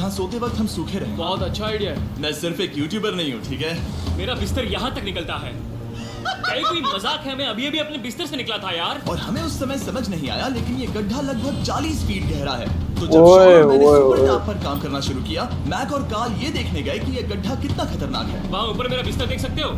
यहाँ सोते वक्त हम सूखे रहे। बहुत अच्छा आइडिया है। मैं सिर्फ एक यूट्यूबर नहीं हूँ, ठीक है? मेरा बिस्तर यहाँ तक निकलता है। क्या कोई मजाक है? मैं अभी अभी अपने बिस्तर से निकला था यार। और हमें उस समय समझ नहीं आया, लेकिन ये गड्ढा लगभग 40 फीट गहरा है। तो जब ओए, शॉन और मैंने ओए, सुपर ओए। टॉप पर काम करना शुरू किया, मैक और कार्ल ये देखने गए कि ये गड्ढा कितना खतरनाक है। वहाँ ऊपर मेरा बिस्तर देख सकते हो?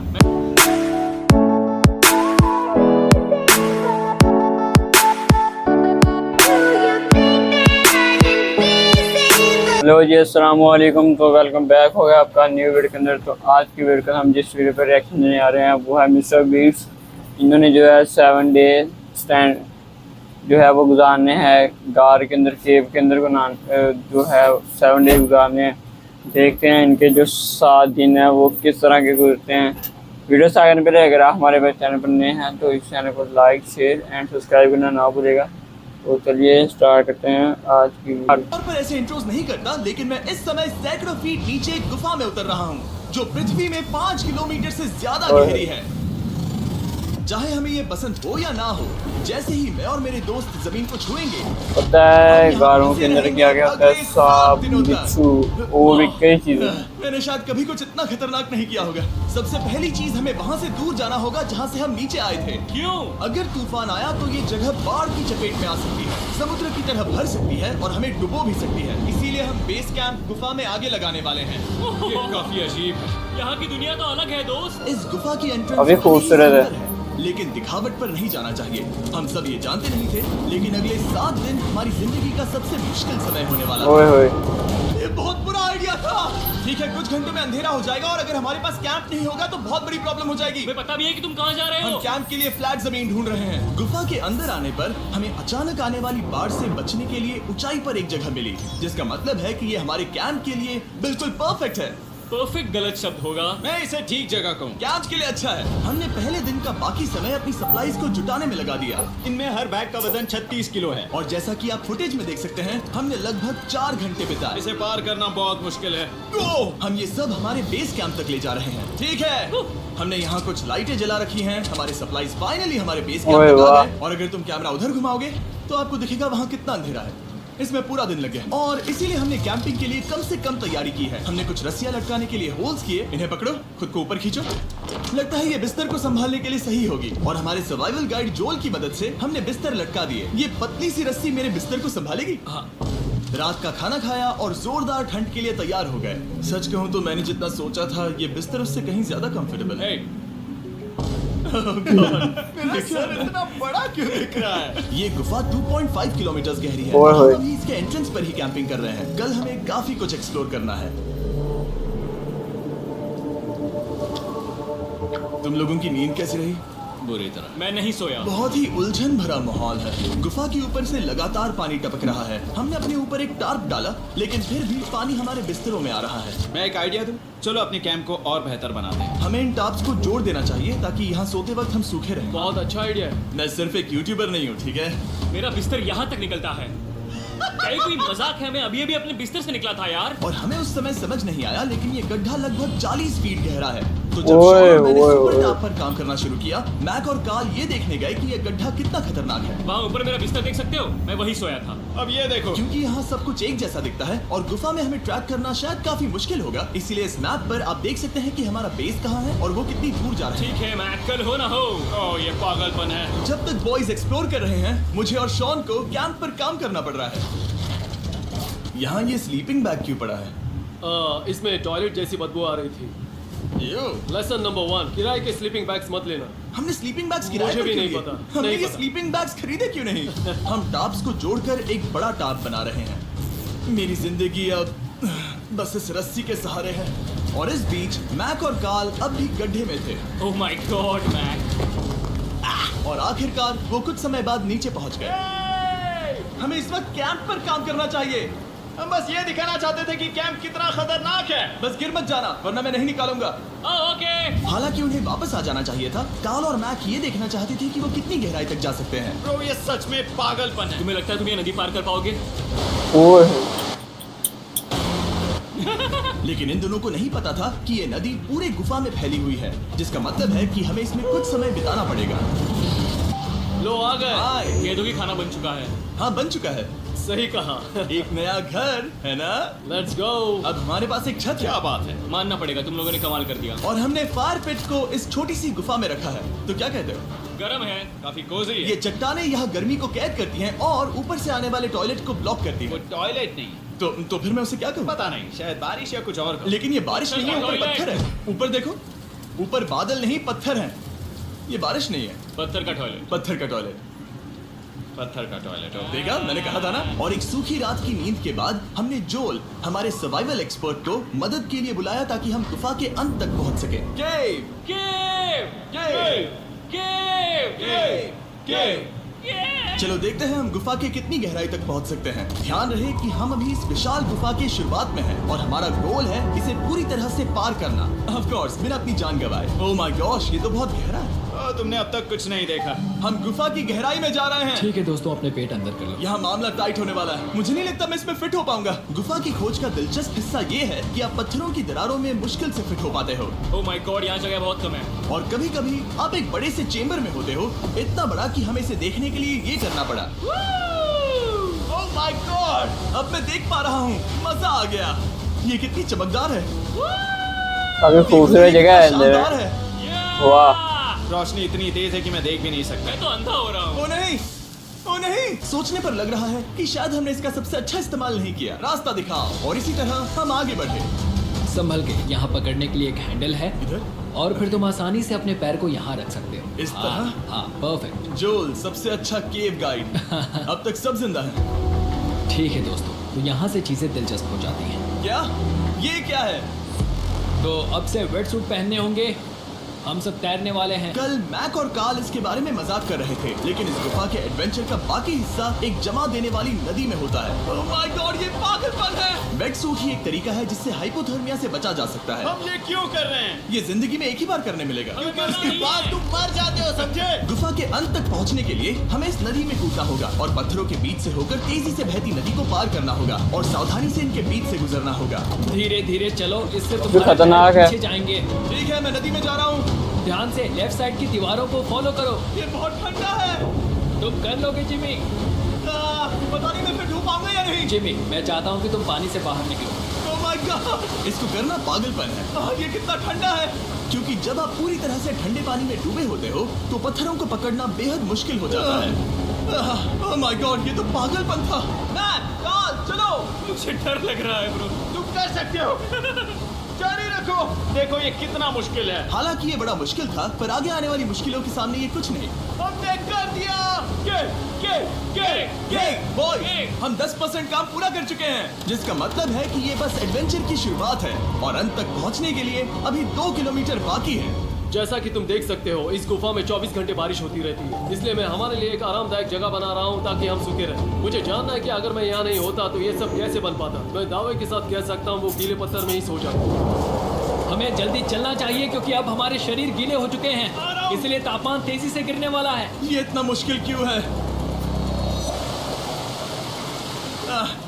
हेलो जी, अस्सलाम वालेकुम। तो वेलकम बैक हो गया आपका न्यू वीडियो के अंदर। तो आज की वीडियो का हम जिस वीडियो पर रिएक्शन देने आ रहे हैं वो है मिस्टर बीस्ट। इन्होंने जो है 7 डे स्टैंड जो है वो गुजारने हैं गार के अंदर, केव के अंदर जो है 7 डे गुजारने हैं। देखते हैं इनके जो 7 दिन है वो किस तरह के गुजरते हैं। वीडियो से आगे पहले अगर आप हमारे चैनल पर नए हैं तो इस चैनल को लाइक, शेयर एंड सब्सक्राइब करना ना भूलेगा। तो चलिए स्टार्ट करते हैं आज की और पर ऐसे इंट्रोज नहीं करता, लेकिन मैं इस समय सैकड़ों फीट नीचे एक गुफा में उतर रहा हूँ, जो पृथ्वी में 5 किलोमीटर से ज्यादा गहरी है। चाहे हमें ये पसंद हो या ना हो, जैसे ही मैं और मेरे दोस्त जमीन को छुएंगे, पता है गारों के अंदर क्या क्या होता है, सांप, बिच्छू और भी कई चीजें। मैंने शायद कभी कुछ इतना खतरनाक नहीं किया होगा। सबसे पहली चीज, हमें वहाँ से दूर जाना होगा जहाँ से हम नीचे आए थे। क्यों? अगर तूफान आया तो ये जगह बाढ़ की चपेट में आ सकती है, समुद्र की तरह भर सकती है और हमें डुबो भी सकती है। इसीलिए हम बेस कैंप गुफा में आगे लगाने वाले हैं। ये काफी अजीब है। यहाँ की दुनिया तो अलग है दोस्त। इस गुफा की एंट्रेंस अभी खूबसूरत है, लेकिन दिखावट पर नहीं जाना चाहिए। हम सब ये जानते नहीं थे, लेकिन अगले 7 दिन हमारी जिंदगी का सबसे मुश्किल समय होने वाला ओए था। होए। ये बहुत बुरा आइडिया था। ठीक है, कुछ घंटों में अंधेरा हो जाएगा और अगर हमारे पास कैंप नहीं होगा तो बहुत बड़ी प्रॉब्लम हो जाएगी। तुम्हें पता भी है कि तुम कहाँ जा रहे हम हो? कैंप के लिए फ्लैट जमीन ढूंढ रहे हैं। गुफा के अंदर आने पर हमें अचानक आने वाली बाढ़ से बचने के लिए ऊंचाई पर एक जगह मिली, जिसका मतलब है कि ये हमारे कैंप के लिए बिल्कुल परफेक्ट है। परफेक्ट गलत शब्द होगा। मैं इसे ठीक जगह कहूँ। कैंप के लिए अच्छा है। हमने पहले दिन का बाकी समय अपनी सप्लाईज को जुटाने में लगा दिया। इनमें हर बैग का वजन 36 किलो है। और जैसा कि आप फुटेज में देख सकते हैं, हमने लगभग 4 घंटे बिताए। इसे पार करना बहुत मुश्किल है। हम ये सब हमारे बेस कैंप तक ले जा रहे हैं। ठीक है, हमने यहाँ कुछ लाइटें जला रखी हैं। हमारे सप्लाईज फाइनली हमारे बेस कैंप ओए तक आ वाह। गए। और अगर तुम कैमरा उधर घुमाओगे तो आपको दिखेगा वहाँ कितना अंधेरा है। इसमें पूरा दिन लग गया और इसीलिए हमने कैंपिंग के लिए कम से कम तैयारी की है। हमने कुछ रस्सियां लटकाने के लिए होल्स किए। इन्हें पकड़ो, खुद को ऊपर खींचो। लगता है ये बिस्तर को संभालने के लिए सही होगी। और हमारे सर्वाइवल गाइड जोल की मदद से हमने बिस्तर लटका दिए। ये पतली सी रस्सी मेरे बिस्तर को संभालेगी। हाँ। रात का खाना खाया और जोरदार ठंड के लिए तैयार हो गए। सच कहूँ तो मैंने जितना सोचा था, ये बिस्तर उससे कहीं ज्यादा कंफर्टेबल है। मेरा सर इतना बड़ा क्यों दिख रहा है? ये गुफा 2.5 किलोमीटर गहरी है। ओए होए। हम अभी इसके एंट्रेंस पर ही कैंपिंग कर रहे हैं। कल हमें काफी कुछ एक्सप्लोर करना है। तुम लोगों की नींद कैसी रही? बुरी तरह। मैं नहीं सोया। बहुत ही उलझन भरा माहौल है। गुफा के ऊपर से लगातार पानी टपक रहा है। हमने अपने ऊपर एक टार्प डाला, लेकिन फिर भी पानी हमारे बिस्तरों में आ रहा है। मैं एक आइडिया दूं? चलो अपने कैंप को और बेहतर बनाते हैं। हमें इन टार्प्स को जोड़ देना चाहिए ताकि यहाँ सोते वक्त हम सूखे रहें। बहुत अच्छा आइडिया है। मैं सिर्फ एक यूट्यूबर नहीं हूँ, ठीक है? मेरा बिस्तर यहाँ तक निकलता है। क्या कोई मजाक है? मैं अभी अभी अपने बिस्तर से निकला था यार। और हमें उस समय समझ नहीं आया, लेकिन ये गड्ढा लगभग 40 फीट गहरा है। तो जब ओए, शॉन और मैंने ओए, सुपर ओए। टॉप पर काम करना शुरू किया, मैक और कार्ल ये देखने गए कि ये गड्ढा कितना खतरनाक है। वहाँ ऊपर मेरा बिस्तर देख सकते हो? मैं वहीं सोया था। अब ये देखो। क्योंकि यहाँ सब कुछ एक जैसा दिखता है और गुफा में हमें ट्रैक करना शायद काफी मुश्किल होगा, इसीलिए इस मैप पर आप देख सकते हैं कि हमारा बेस कहाँ है और वो कितनी दूर जा रहा है। ठीक है, मैं कल हो ना हो। ओह, ये पागलपन है। जब तक बॉयज एक्सप्लोर कर रहे हैं, मुझे और शॉन को कैंप पर काम करना पड़ रहा है। यहाँ ये स्लीपिंग बैग क्यों पड़ा है? इसमें टॉयलेट जैसी बदबू आ रही थी। यो, लेसन नंबर 1, किराए के स्लीपिंग बैग्स मत लेना। हमने स्लीपिंग बैग्स किराए मुझे पर भी क्यों नहीं लिए? पता, हमने नहीं ये पता। स्लीपिंग बैग्स खरीदे क्यों नहीं? हम टाप्स को जोड़कर एक बड़ा टाप बना रहे हैं। मेरी जिंदगी अब बस इस रस्सी के सहारे है। और इस बीच मैक और कार्ल अब भी गड्ढे में थे। Oh my god Mac. और आखिरकार वो कुछ समय बाद नीचे पहुंच गए। हमें इस वक्त कैंप पर काम करना चाहिए। हम बस ये दिखाना चाहते थे कि कैंप कितना खतरनाक है। बस गिर मत जाना, वरना मैं नहीं निकालूंगा। ओके। हालांकि उन्हें वापस आ जाना चाहिए था। कार्ल और मैक ये देखना चाहते थे कि वो कितनी गहराई तक जा सकते हैं। ब्रो, ये सच में पागलपन है। तुम्हें लगता है तुम ये नदी पार कर पाओगे? ओए होए। लेकिन इन दोनों को नहीं पता था कि ये नदी पूरे गुफा में फैली हुई है, जिसका मतलब है कि हमें इसमें कुछ समय बिताना पड़ेगा। लो आ गए। हाय। कह दो कि खाना बन चुका है। हाँ, बन चुका है। सही कहा। एक नया घर है ना? Let's go. अब हमारे पास एक छत क्या है बात है। मानना पड़ेगा, तुम लोगों ने कमाल कर दिया। और हमने फायर पिट को इस छोटी सी गुफा में रखा है। तो क्या कहते हो? गर्म है, काफी कोजी ये है। चट्टानें यहाँ गर्मी को कैद करती हैं और ऊपर से आने वाले टॉयलेट को ब्लॉक करती वो हैं। टॉयलेट नहीं, तो फिर मैं उसे क्या करूँ? पता नहीं, शायद बारिश या कुछ और करो। लेकिन ये बारिश नहीं है, ऊपर टॉयलेट। पत्थर है। ऊपर देखो, ऊपर बादल नहीं पत्थर हैं। ये बारिश नहीं है, पत्थर का टॉयलेट। पत्थर का टॉयलेट। पत्थर का टॉयलेट हो। देखा, मैंने कहा था ना। और एक सूखी रात की नींद के बाद हमने जोल, हमारे सर्वाइवल एक्सपर्ट को मदद के लिए बुलाया ताकि हम गुफा के अंत तक पहुंच सके। केव, केव, केव, केव, केव, केव। केव। चलो देखते हैं हम गुफा के कितनी गहराई तक पहुंच सकते हैं। ध्यान रहे कि हम अभी इस विशाल गुफा के शुरुआत में हैं और हमारा गोल है इसे पूरी तरह से पार करना। ऑफ कोर्स, बिना अपनी जान गंवाए। ओह माय गॉश, ये तो बहुत गहरा है। तुमने अब तक कुछ नहीं देखा। हम गुफा की गहराई में जा रहे हैं। ठीक है दोस्तों, अपने पेट अंदर कर लो। यहाँ मामला टाइट होने वाला है। मुझे नहीं लगता मैं इसमें फिट हो पाऊंगा। गुफा की खोज का दिलचस्प हिस्सा ये है कि आप पत्थरों की दरारों में मुश्किल से फिट हो पाते हो ओह माय गॉड, यहाँ जगह बहुत कम है। और कभी कभी आप एक बड़े से चेम्बर में होते हो, इतना बड़ा कि हमें इसे देखने के लिए ये करना पड़ा। ओह माय गॉड, अब मैं देख पा रहा हूँ। मजा आ गया। ये कितनी चमकदार है। काफी खूबसूरत जगह है शानदार अंदर। है। वाह, रोशनी इतनी तेज है कि मैं देख भी नहीं सकता। मैं तो अंधा हो रहा हूँ। ओ नहीं, ओ नहीं। सोचने पर लग रहा है कि शायद हमने इसका सबसे अच्छा इस्तेमाल नहीं किया। रास्ता दिखाओ। और इसी तरह हम आगे बढ़े। संभल के, यहाँ पकड़ने के लिए एक हैंडल है इधर और फिर तुम आसानी से अपने पैर को यहाँ रख सकते हो। इस तरह? हाँ, परफेक्ट। जोल, सबसे अच्छा केव गाइड। अब तक सब जिंदा हैं। ठीक है दोस्तों, तो यहाँ से चीजें दिलचस्प हो जाती हैं। क्या? ये क्या है? तो अब से वेट सूट पहनने होंगे। हम सब तैरने वाले हैं। कल मैक और कार्ल इसके बारे में मजाक कर रहे थे, लेकिन इस गुफा के एडवेंचर का बाकी हिस्सा एक जमा देने वाली नदी में होता है। ओह माय गॉड, ये पागलपन है। वेट सूट ही एक तरीका है जिससे हाइपोथर्मिया से बचा जा सकता है। हम ये क्यों कर रहे हैं? ये जिंदगी में एक ही बार करने मिलेगा। क्योंकि उसके बाद तुम मर जाते हो, समझे? गुफा के अंत तक पहुंचने के लिए हमें इस नदी में कूदना होगा और पत्थरों के बीच से होकर तेजी से बहती नदी को पार करना होगा और सावधानी से इनके बीच से गुजरना होगा। धीरे धीरे चलो, इससे भी तुम्हारे खतरनाक पैर है। पीछे जाएंगे। ठीक है, मैं नदी में जा रहा हूँ। ध्यान से लेफ्ट साइड की दीवारों को फॉलो करो। ये बहुत ठंडा है। तुम कर लोगे जिमी। पता नहीं मैं फिट हो पाऊंगा या नहीं। जिमी, मैं चाहता हूँ कि तुम पानी से बाहर निकलो। ओह माय गॉड, इसको करना पागलपन है। ये कितना ठंडा है। क्योंकि जब आप पूरी तरह से ठंडे पानी में डूबे होते हो तो पत्थरों को पकड़ना बेहद मुश्किल हो जाता है। ओह माय गॉड, ये तो पागलपन था। मैक, कार्ल, चलो। मुझे डर लग रहा है ब्रो। तुम कर सकते हो। जारी रखो। देखो ये कितना मुश्किल है। हालांकि ये बड़ा मुश्किल था, पर आगे आने वाली मुश्किलों के सामने ये कुछ नहीं। हमने कर दिया। बॉय, हम 10% काम पूरा कर चुके हैं, जिसका मतलब है कि ये बस एडवेंचर की शुरुआत है और अंत तक पहुंचने के लिए अभी 2 किलोमीटर बाकी है। जैसा कि तुम देख सकते हो, इस गुफा में 24 घंटे बारिश होती रहती है। इसलिए मैं हमारे लिए एक आरामदायक जगह बना रहा हूँ ताकि हम सूखे रहें। मुझे जानना है कि अगर मैं यहाँ नहीं होता तो ये सब कैसे बन पाता। मैं दावे के साथ कह सकता हूँ वो गीले पत्थर में ही सो जाता। हमें जल्दी चलना चाहिए क्योंकि अब हमारे शरीर गीले हो चुके हैं, इसलिए तापमान तेजी से गिरने वाला है। ये इतना मुश्किल क्यों है?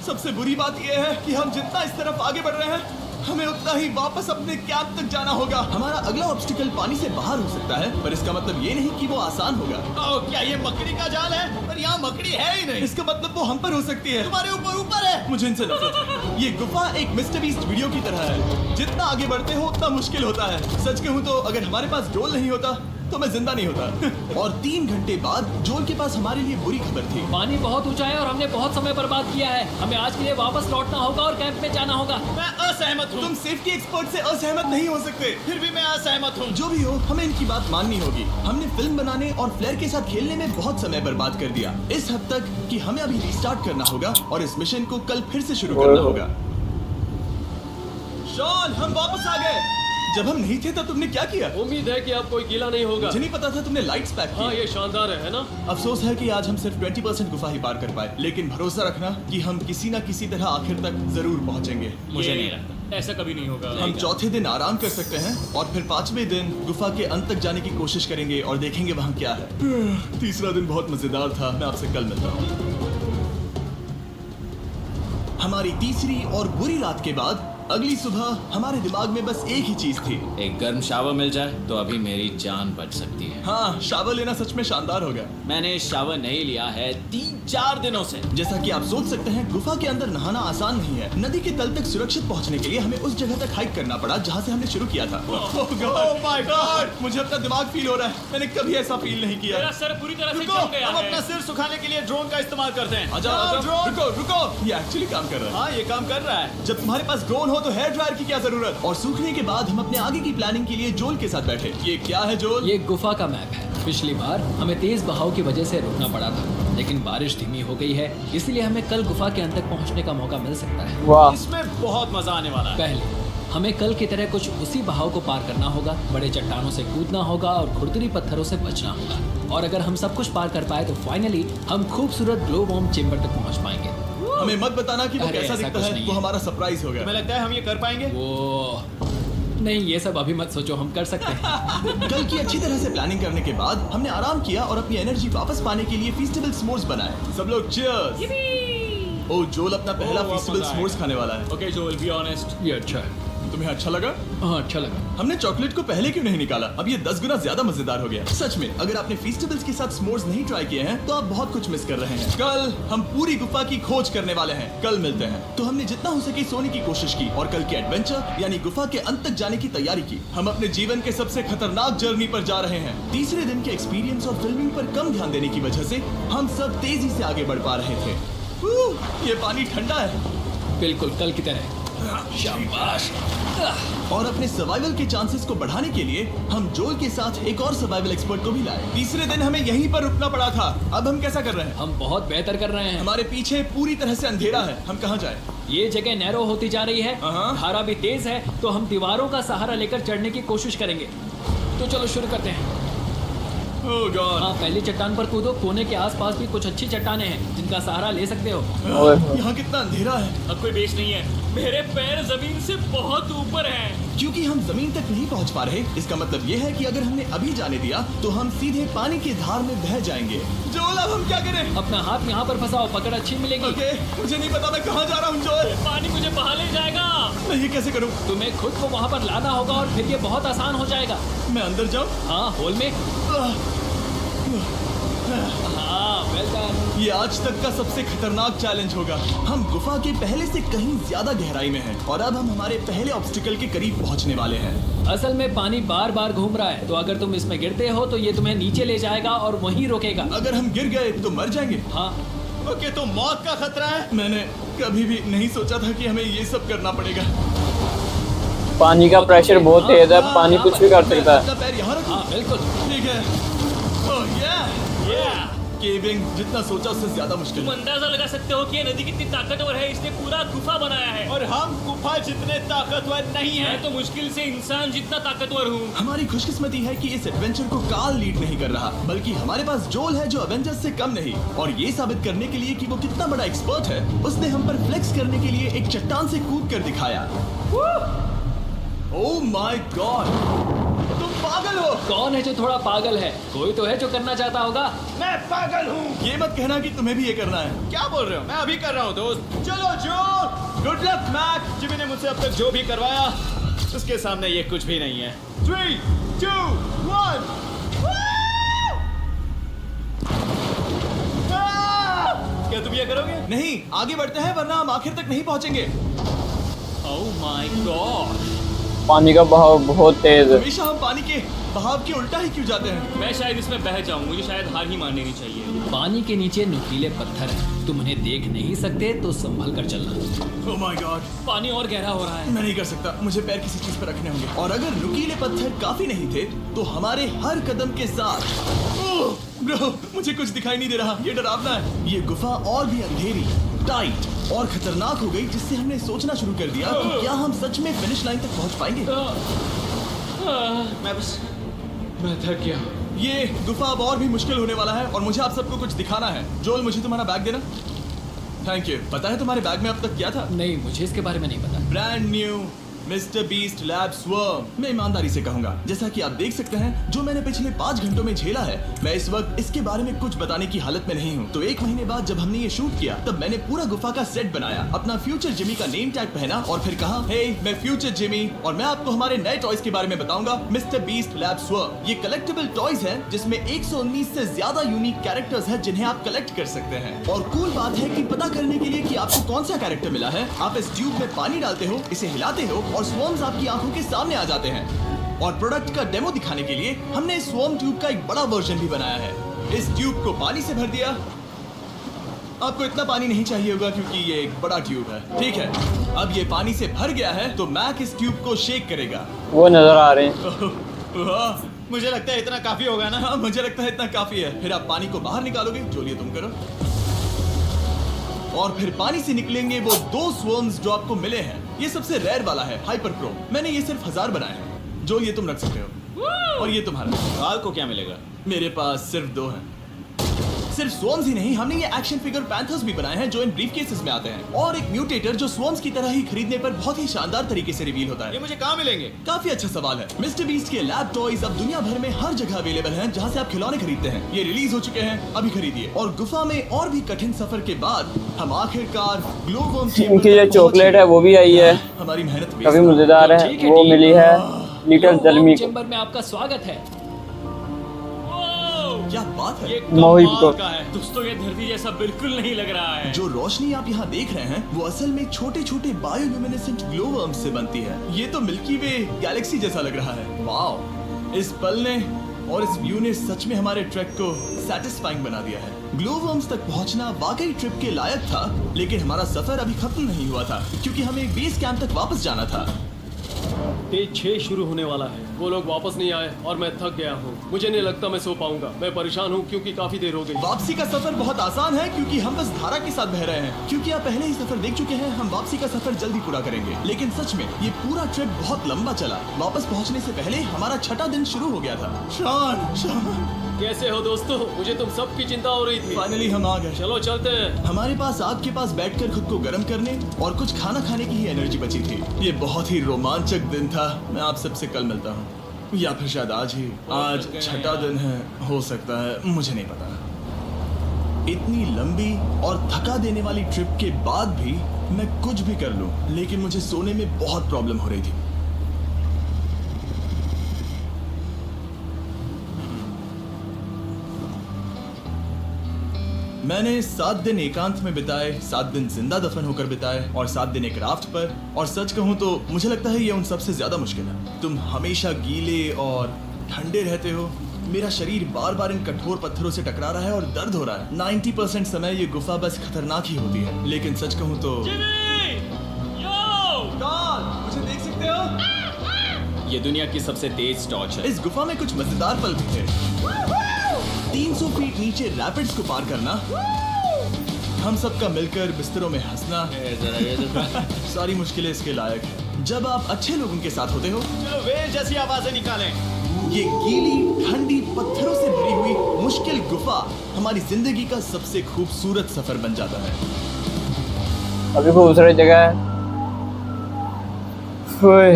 सबसे बुरी बात यह है कि हम जितना इस तरफ आगे बढ़ रहे हैं, हमें उतना ही वापस अपने कैंप तक जाना होगा। हमारा अगला ऑब्स्टिकल पानी से बाहर हो सकता है, पर इसका मतलब ये नहीं कि वो आसान होगा। ओह, क्या ये मकड़ी का जाल है? पर यहाँ मकड़ी है ही नहीं। इसका मतलब वो हम पर हो सकती है। तुम्हारे ऊपर है। मुझे इनसे नफरत है। ये गुफा एक मिस्टर बीस्ट वीडियो की तरह है। जितना आगे बढ़ते हो उतना मुश्किल होता है। सच कहूँ तो अगर हमारे पास जोल नहीं होता तो मैं जिंदा नहीं होता। और 3 घंटे बाद जोल के पास हमारे लिए बुरी खबर थी। पानी बहुत ऊंचा है और हमने बहुत समय बर्बाद किया है। हमें आज के लिए वापस लौटना होगा और कैंप में जाना होगा। मैं असहमत हूँ। तुम सेफ्टी एक्सपर्ट से असहमत नहीं हो सकते। फिर भी मैं असहमत हूँ। जो भी हो, हमें इनकी बात माननी होगी। हमने फिल्म बनाने और फ्लेयर के साथ खेलने में बहुत समय बर्बाद कर दिया, इस हद तक कि हमें अभी रिस्टार्ट करना होगा और इस मिशन को कल फिर से शुरू करना होगा। शॉन, हम वापस आ गए। जब हम नहीं थे तब तुमने क्या किया? उम्मीद है कि अब कोई गीला नहीं होगा। मुझे नहीं पता था तुमने लाइट्स पैक की। हाँ, ये शानदार है ना? अफसोस है कि आज हम सिर्फ 20% गुफा ही पार कर पाए, लेकिन भरोसा रखना कि हम किसी न किसी तरह आखिर तक जरूर पहुंचेंगे। मुझे नहीं लगता ऐसा कभी नहीं होगा। हम चौथे दिन आराम कर सकते हैं और फिर 5वें दिन गुफा के अंत तक जाने की कोशिश करेंगे और देखेंगे वहाँ क्या है। तीसरा दिन बहुत मजेदार था। मैं आपसे कल मिलता हूँ। हमारी तीसरी और बुरी रात के बाद अगली सुबह हमारे दिमाग में बस एक ही चीज थी। एक गर्म शावर मिल जाए तो अभी मेरी जान बच सकती है। हाँ, शावर लेना सच में शानदार होगा। मैंने शावर नहीं लिया है 3-4 दिनों से। जैसा कि आप सोच सकते हैं, गुफा के अंदर नहाना आसान नहीं है। नदी के तल तक सुरक्षित पहुंचने के लिए हमें उस जगह तक हाइक करना पड़ा जहां से हमने शुरू किया था। Oh my God! मुझे अपना दिमाग फील हो रहा है। मैंने कभी ऐसा फील नहीं किया। मेरा सर पूरी तरह से रुको, जम गया हम है। अपना सिर सुखाने के लिए ड्रोन का इस्तेमाल करते हैं। आजा, ड्रोन। रुको, रुको। ये एक्चुअली काम कर रहा है। हाँ, ये काम कर रहा है। जब तुम्हारे पास ड्रोन हो तो हेयर ड्रायर की क्या जरूरत। और सूखने के बाद हम अपने आगे की प्लानिंग के लिए जोल के साथ बैठे। ये क्या है जोल? ये गुफा का मैप है। पिछली बार हमें तेज बहाव की वजह से रुकना पड़ा था, लेकिन बारिश धीमी हो गई है, इसलिए हमें कल गुफा के अंत तक पहुंचने का मौका मिल सकता है। वाह, इसमें बहुत मजा आने वाला है। पहले हमें कल की तरह कुछ उसी बहाव को पार करना होगा, बड़े चट्टानों से कूदना होगा और खुरदुरी पत्थरों से बचना होगा। और अगर हम सब कुछ पार कर पाए तो फाइनली हम खूबसूरत ग्लो बॉम्ब चेम्बर तक पहुंच पाएंगे। हमें मत बताना कि वो अरे, कैसा ऐसा दिखता कुछ है। नहीं वो है। हमारा सरप्राइज होगा। तुम्हें लगता है हम ये कर पाएंगे? वो नहीं, ये सब अभी मत सोचो, हम कर सकते हैं। कल की अच्छी तरह से प्लानिंग करने के बाद हमने आराम किया और अपनी एनर्जी वापस पाने के लिए फीस्टेबल स्मोर्स बनाए। सब लोग चीयर्स। ओ, जोल अपना पहला वाह, फीस्टेबल मजा आया। स्मोर्स खाने वाला है। ओके जोल, बी ऑनेस्ट। ये अच्छा है। तुम्हें अच्छा लगा? हाँ, अच्छा लगा। हमने चॉकलेट को पहले क्यों नहीं निकाला? अब ये 10 गुना ज्यादा मजेदार हो गया। सच में, अगर आपने फीस्टेबल्स के साथ स्मोर्स नहीं ट्राई किए हैं तो आप बहुत कुछ मिस कर रहे हैं। कल हम पूरी गुफा की खोज करने वाले हैं। कल मिलते हैं। तो हमने जितना हो सके सोने की कोशिश की और कल के एडवेंचर यानी गुफा के अंत तक जाने की तैयारी की। हम अपने जीवन के सबसे खतरनाक जर्नी पर जा रहे हैं। तीसरे दिन के एक्सपीरियंस और फिल्मिंग पर कम ध्यान देने की वजह से हम सब तेजी से आगे बढ़ पा रहे थे। ये पानी ठंडा है। बिल्कुल कल की तरह। शाबाश। और अपने सर्वाइवल के चांसेस को बढ़ाने के लिए हम जोल के साथ एक और सर्वाइवल एक्सपर्ट को भी लाए। तीसरे दिन हमें यहीं पर रुकना पड़ा था। अब हम कैसा कर रहे हैं? हम बहुत बेहतर कर रहे हैं। हमारे पीछे पूरी तरह से अंधेरा है। हम कहाँ जाएं? ये जगह नैरो होती जा रही है, हाँ। धारा भी तेज है, तो हम दीवारों का सहारा लेकर चढ़ने की कोशिश करेंगे। तो चलो शुरू करते हैं। ओह गॉड। हाँ, पहली चट्टान पर कूदो। कोने के आसपास भी कुछ अच्छी चट्टानें हैं जिनका सहारा ले सकते हो। ओए होए। यहाँ कितना अंधेरा है। अब कोई बेस नहीं है। मेरे पैर जमीन से बहुत ऊपर हैं। क्योंकि हम जमीन तक नहीं पहुँच पा रहे, इसका मतलब ये है कि अगर हमने अभी जाने दिया तो हम सीधे पानी की धार में बह जाएंगे। जोल, अब हम क्या करें? अपना हाथ यहाँ पर फंसाओ, पकड़ अच्छी मिलेगी। ओके, मुझे नहीं पता मैं कहाँ जा रहा हूँ जोल। पानी मुझे बहा ले जाएगा। मैं ये कैसे करूँ? तुम्हें खुद को वहाँ पर लाना होगा और फिर ये बहुत आसान हो जाएगा। मैं अंदर जाऊँ? हाँ, होल में। हाँ, वेल डन। ये आज तक का सबसे खतरनाक चैलेंज होगा। हम गुफा के पहले से कहीं ज्यादा गहराई में हैं और अब हम हमारे पहले ऑब्स्टिकल के करीब पहुंचने वाले हैं। असल में पानी बार बार घूम रहा है, तो अगर तुम इसमें गिरते हो तो ये तुम्हें नीचे ले जाएगा और वहीं रोकेगा। अगर हम गिर गए तो मर जाएंगे। हाँ, ओके, तो मौत का खतरा है। मैंने कभी भी नहीं सोचा था कि हमें ये सब करना पड़ेगा। पानी का प्रेशर बहुत तेज है, पानी कुछ भी कर सकता है। अपना पैर यहाँ रखो। हाँ, बिल्कुल। ठीक है। ओह yeah! केविंग जितना सोचा उससे ज्यादा मुश्किल तुम है। अंदाजा लगा सकते हो कि ये नदी कितनी ताकतवर है। इसने पूरा गुफा बनाया है। और हम गुफा जितने ताकतवर नहीं मैं हैं। तो मुश्किल से इंसान जितना ताकतवर हूँ। हमारी खुशकिस्मती है कि इस एडवेंचर को काल लीड नहीं कर रहा, बल्कि हमारे पास जोल है जो अवेंजर्स से कम नहीं। और ये साबित करने के लिए कि वो कितना बड़ा एक्सपर्ट है, उसने हम पर फ्लेक्स करने के लिए एक चट्टान से कूद कर दिखाया। ओह माय गॉड, तुम पागल हो। कौन है जो थोड़ा पागल है? कोई तो है जो करना चाहता होगा। मैं पागल हूँ। ये मत कहना कि तुम्हें भी ये करना है। क्या बोल रहे हो? मैं अभी कर रहा हूँ दोस्त। चलो जो, गुड लक मैक। जिमी ने मुझसे अब तक जो भी करवाया उसके सामने ये कुछ भी नहीं है। 3, 2, 1। क्या तुम ये करोगे? नहीं, आगे बढ़ते हैं वरना हम आखिर तक नहीं पहुंचेंगे। ओह माय गॉड। पानी का बहाव बहुत तेज है। हमेशा हम पानी के बहाव के उल्टा ही क्यों जाते हैं? मैं शायद इसमें बह जाऊं। मुझे शायद हार ही मान लेनी चाहिए। पानी के नीचे नुकीले पत्थर हैं। तुम उन्हें देख नहीं सकते तो संभल कर चलना। ओह माय गॉड, पानी और गहरा हो रहा है। मैं नहीं कर सकता। मुझे पैर किसी चीज पर रखने होंगे। और अगर नुकीले पत्थर काफी नहीं थे तो हमारे हर कदम के साथ ओह ब्रो, मुझे कुछ दिखाई नहीं दे रहा। ये डरावना है। ये गुफा और भी अंधेरी, टाइट और खतरनाक हो गई, जिससे हमने सोचना शुरू कर दिया कि क्या हम सच में फिनिश लाइन तक पहुंच पाएंगे। मैं थक गया। ये गुफा अब और भी मुश्किल होने वाला है और मुझे आप सबको कुछ दिखाना है। जोल, मुझे तुम्हारा बैग देना। Thank you. पता है तुम्हारे बैग में अब तक क्या था? नहीं, मुझे इसके बारे में नहीं पता। Brand new mister beast lab swarm. मैं ईमानदारी से कहूंगा, जैसा कि आप देख सकते हैं, जो मैंने पिछले 5 घंटों में झेला है, मैं इस वक्त इसके बारे में कुछ बताने की हालत में नहीं हूँ। तो 1 महीने बाद जब हमने ये शूट किया, तब मैंने पूरा गुफा का सेट बनाया, अपना फ्यूचर जिमी का नेम टैग पहना और फिर कहा, हे मैं फ्यूचर जिमी और मैं आपको हमारे नए टॉयज के बारे में बताऊंगा, मिस्टर बीस्ट लैब स्वर्म। ये कलेक्टिबल टॉयज है जिसमें 119 से ज्यादा यूनिक कैरेक्टर्स हैं जिन्हें आप कलेक्ट कर सकते हैं। और कूल बात है कि पता करने के लिए कि आपको कौन सा कैरेक्टर मिला है, आप इस ट्यूब में पानी डालते हो, इसे हिलाते हो और स्वॉर्म्स आपकी आंखों के सामने आ जाते हैं। और प्रोडक्ट का डेमो दिखाने के लिए हमने इस स्वॉर्म ट्यूब का एक बड़ा वर्जन भी बनाया है। इस ट्यूब को पानी से भर दिया। आपको इतना पानी नहीं चाहिए होगा क्योंकि ये एक बड़ा ट्यूब है, ठीक है। अब ये पानी से भर गया है तो मैक इस ट्यूब को शेक करेगा। वो नजर आ रहे हैं। वाह, मुझे लगता है इतना काफी होगा ना। हाँ, मुझे लगता है इतना काफी है। फिर आप पानी को बाहर निकालोगे, जो लिए तुम करो, और फिर पानी से निकलेंगे वो 2 स्वर्म्स जो आपको मिले हैं। ये सबसे रेयर वाला है, हाइपर प्रो। मैंने ये सिर्फ 1000 बनाए हैं। जो ये तुम रख सकते हो, और ये तुम्हारा। काल को क्या मिलेगा? मेरे पास सिर्फ 2 हैं। सिर्फ स्वॉर्म्स ही नहीं, हमने ये एक्शन फिगर पैंथर्स भी बनाए हैं जो इन ब्रीफकेसेस में आते हैं, और एक म्यूटेटर जो स्वॉर्म्स की तरह ही खरीदने पर बहुत ही शानदार तरीके से रिवील होता है। ये मुझे कहाँ मिलेंगे? काफी अच्छा सवाल है। मिस्टर बीस्ट के लैब टॉयज अब दुनिया भर में हर जगह अवेलेबल हैं जहां से आप खिलौने खरीदते हैं। ये रिलीज हो चुके हैं, अभी खरीदिए। और गुफा में और भी कठिन सफर के बाद हम आखिरकार ग्लोवर्म इनकी जो चॉकलेट है वो भी आई है, हमारी मेहनत काफी मजेदार है, वो मिली है लिटिल जलमी को। चेंबर में आपका स्वागत है। क्या बात है। ये मोहित कमाल को। का है। दोस्तों ये धरती जैसा बिल्कुल नहीं लग रहा है। जो रोशनी आप यहाँ देख रहे हैं वो असल में छोटे छोटे बायोल्यूमिनेसेंट ग्लोवर्म्स से बनती है। ये तो मिल्की वे गैलेक्सी जैसा लग रहा है। वाओ, इस पल ने और इस व्यू ने सच में हमारे ट्रैक को सैटिस्फाइंग बना दिया है। ग्लोवर्म्स तक पहुंचना वाकई ट्रिप के लायक था, लेकिन हमारा सफर अभी खत्म नहीं हुआ था क्योंकि हमें बेस कैंप तक वापस जाना था। डे 6 शुरू होने वाला है। वो लोग वापस नहीं आए और मैं थक गया हूँ। मुझे नहीं लगता मैं सो पाऊंगा। मैं परेशान हूँ क्योंकि काफी देर हो गई। वापसी का सफर बहुत आसान है क्योंकि हम बस धारा के साथ बह रहे हैं। क्योंकि आप पहले ही सफर देख चुके हैं, हम वापसी का सफर जल्दी पूरा करेंगे। लेकिन सच में ये पूरा ट्रिप बहुत लंबा चला। वापस पहुंचने से पहले हमारा 6वां दिन शुरू हो गया था। शान, कैसे हो दोस्तों? मुझे तुम सब की चिंता हो रही थी। फाइनली हम आ गए। चलो चलते हैं। हमारे पास आग के पास बैठकर खुद को गर्म करने और कुछ खाना खाने की ही एनर्जी बची थी। ये बहुत ही रोमांचक दिन था। मैं आप सबसे कल मिलता हूँ, या फिर शायद आज ही। आज 6वां दिन है, हो सकता है, मुझे नहीं पता। इतनी लंबी और थका देने वाली ट्रिप के बाद भी मैं कुछ भी कर लूं, लेकिन मुझे सोने में बहुत प्रॉब्लम हो रही थी। मैंने 7 दिन एकांत में बिताए, 7 दिन जिंदा दफन होकर बिताए और 7 दिन एक राफ्ट पर। और सच कहूं तो मुझे लगता है ये उन सबसे ज्यादा मुश्किल है। तुम हमेशा गीले और ठंडे रहते हो। मेरा शरीर बार बार इन कठोर पत्थरों से टकरा रहा है और दर्द हो रहा है। 90% समय ये गुफा बस खतरनाक ही होती है। लेकिन सच कहूं तो मुझे देख सकते हो, ये दुनिया की सबसे तेज टॉर्च है। इस गुफा में कुछ मजेदार पल भी थे। 300 फीट नीचे रैपिड्स को पार करना, हम सबका मिलकर बिस्तरों में हंसना, सारी मुश्किलें इसके लायक है। जब आप अच्छे लोगों के साथ होते हो, चलो वेल जैसी आवाजें निकालें। ये गीली ठंडी पत्थरों से भरी हुई मुश्किल गुफा हमारी जिंदगी का सबसे खूबसूरत सफर बन जाता है। अभी खूबसूरत जगह है। ओए,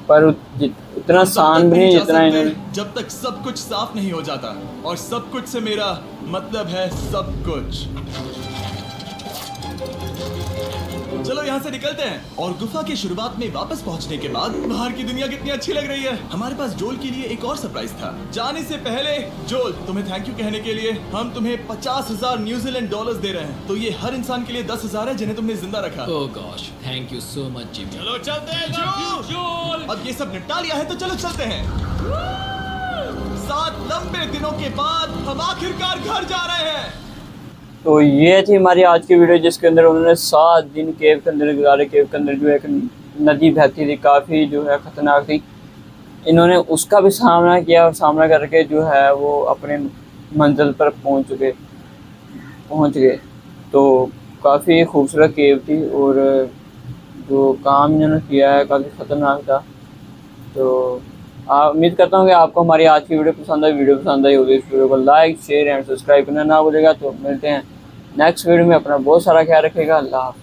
पर उतना शान भी नहीं जितना इन्होंने। जब तक सब कुछ साफ नहीं हो जाता, और सब कुछ से मेरा मतलब है सब कुछ। चलो यहाँ से निकलते हैं। और गुफा की शुरुआत में वापस पहुँचने के बाद बाहर की दुनिया कितनी अच्छी लग रही है। हमारे पास जोल के लिए एक और सरप्राइज था। जाने से पहले जोल, तुम्हें थैंक यू कहने के लिए हम तुम्हें 50,000 न्यूजीलैंड डॉलर्स दे रहे हैं। तो ये हर इंसान के लिए 10,000 है जिन्हें तुमने जिंदा रखा। Oh gosh, thank you so much Jimmy. चलो चलते हैं जोल। अब ये सब निपटा लिया है तो चलो चलते हैं। 7 लंबे दिनों के बाद हम आखिरकार घर जा रहे हैं। तो ये थी हमारी आज की वीडियो, जिसके अंदर उन्होंने 7 दिन केव के अंदर गुजारे। केव के अंदर जो है एक नदी बहती थी, काफ़ी जो है ख़तरनाक थी। इन्होंने उसका भी सामना किया और सामना करके जो है वो अपने मंजिल पर पहुंच गए। तो काफ़ी खूबसूरत केव थी और जो काम इन्होंने किया है काफ़ी ख़तरनाक था। तो उम्मीद करता हूँ कि आपको हमारी आज की वीडियो पसंद आई होगी। इस वीडियो को लाइक शेयर एंड सब्सक्राइब करना ना भूलिएगा। तो मिलते हैं नेक्स्ट वीडियो में। अपना बहुत सारा ख्याल रखिएगा। अल्लाह हाफ़िज़।